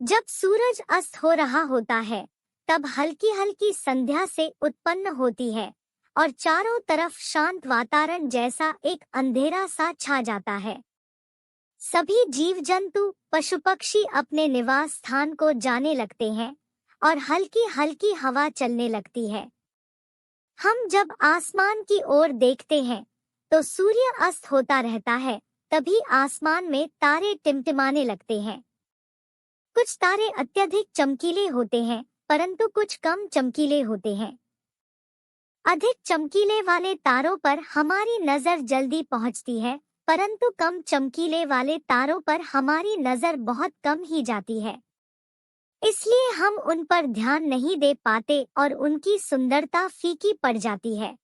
जब सूरज अस्त हो रहा होता है, तब हल्की हल्की संध्या से उत्पन्न होती है और चारों तरफ शांत वातावरण जैसा एक अंधेरा सा छा जाता है। सभी जीव जंतु, पशु पक्षी अपने निवास स्थान को जाने लगते हैं और हल्की हल्की हवा चलने लगती है। हम जब आसमान की ओर देखते हैं, तो सूर्य अस्त होता रहता है। तभी आसमान में तारे टिमटिमाने लगते हैं। कुछ तारे अत्यधिक चमकीले होते हैं, परंतु कुछ कम चमकीले होते हैं। अधिक चमकीले वाले तारों पर हमारी नजर जल्दी पहुंचती है, परंतु कम चमकीले वाले तारों पर हमारी नजर बहुत कम ही जाती है। इसलिए हम उन पर ध्यान नहीं दे पाते और उनकी सुंदरता फीकी पड़ जाती है।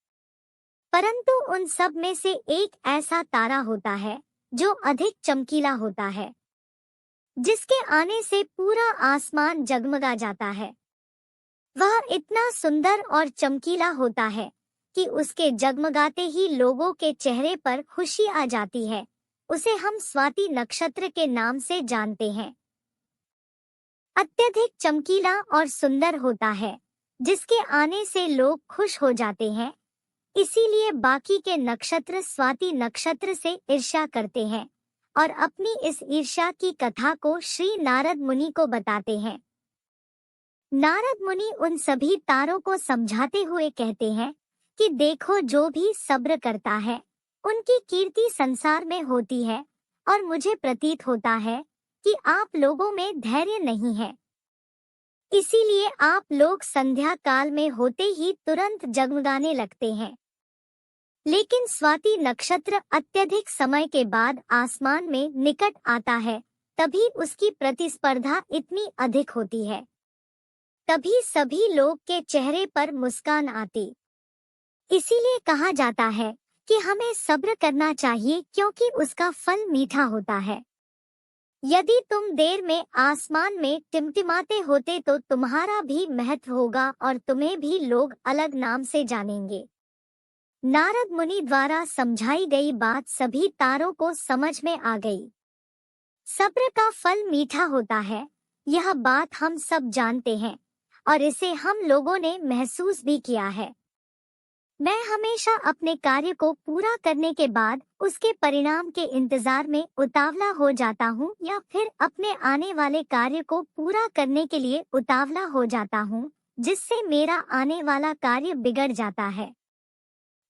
परंतु उन सब में से एक ऐसा तारा होता है जो अधिक चमकीला होता है, जिसके आने से पूरा आसमान जगमगा जाता है। वह इतना सुंदर और चमकीला होता है कि उसके जगमगाते ही लोगों के चेहरे पर खुशी आ जाती है। उसे हम स्वाति नक्षत्र के नाम से जानते हैं। अत्यधिक चमकीला और सुंदर होता है, जिसके आने से लोग खुश हो जाते हैं। इसीलिए बाकी के नक्षत्र स्वाति नक्षत्र से ईर्ष्या करते हैं और अपनी इस ईर्ष्या की कथा को श्री नारद मुनि को बताते हैं। नारद मुनि उन सभी तारों को समझाते हुए कहते हैं कि देखो, जो भी सब्र करता है उनकी कीर्ति संसार में होती है, और मुझे प्रतीत होता है कि आप लोगों में धैर्य नहीं है। इसीलिए आप लोग संध्या काल में होते ही तुरंत जगमगाने लगते हैं। लेकिन स्वाति नक्षत्र अत्यधिक समय के बाद आसमान में निकट आता है, तभी उसकी प्रतिस्पर्धा इतनी अधिक होती है। तभी सभी लोग के चेहरे पर मुस्कान आती। इसीलिए कहा जाता है कि हमें सब्र करना चाहिए, क्योंकि उसका फल मीठा होता है। यदि तुम देर में आसमान में टिमटिमाते होते तो तुम्हारा भी महत्व होगा और तुम्हें भी लोग अलग नाम से जानेंगे। नारद मुनि द्वारा समझाई गई बात सभी तारों को समझ में आ गई। सब्र का फल मीठा होता है, यह बात हम सब जानते हैं और इसे हम लोगों ने महसूस भी किया है। मैं हमेशा अपने कार्य को पूरा करने के बाद उसके परिणाम के इंतजार में उतावला हो जाता हूँ, या फिर अपने आने वाले कार्य को पूरा करने के लिए उतावला हो जाता हूँ, जिससे मेरा आने वाला कार्य बिगड़ जाता है।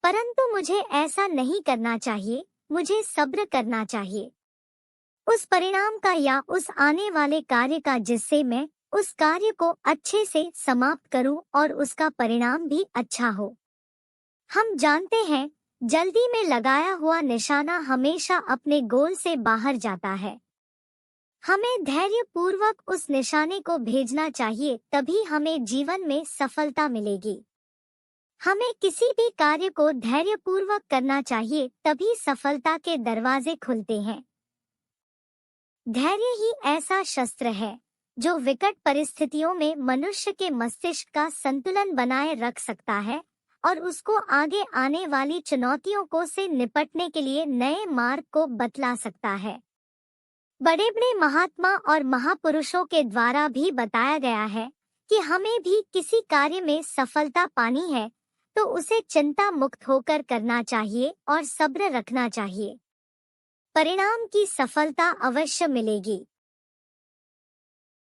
परंतु मुझे ऐसा नहीं करना चाहिए। मुझे सब्र करना चाहिए उस परिणाम का या उस आने वाले कार्य का, जिससे मैं उस कार्य को अच्छे से समाप्त करूं और उसका परिणाम भी अच्छा हो। हम जानते हैं, जल्दी में लगाया हुआ निशाना हमेशा अपने गोल से बाहर जाता है। हमें धैर्य पूर्वक उस निशाने को भेजना चाहिए, तभी हमें जीवन में सफलता मिलेगी। हमें किसी भी कार्य को धैर्य पूर्वक करना चाहिए, तभी सफलता के दरवाजे खुलते हैं। धैर्य ही ऐसा शस्त्र है जो विकट परिस्थितियों में मनुष्य के मस्तिष्क का संतुलन बनाए रख सकता है और उसको आगे आने वाली चुनौतियों को से निपटने के लिए नए मार्ग को बतला सकता है। बड़े बड़े महात्मा और महापुरुषों के द्वारा भी बताया गया है कि हमें भी किसी कार्य में सफलता पानी है तो उसे चिंता मुक्त होकर करना चाहिए और सब्र रखना चाहिए। परिणाम की सफलता अवश्य मिलेगी।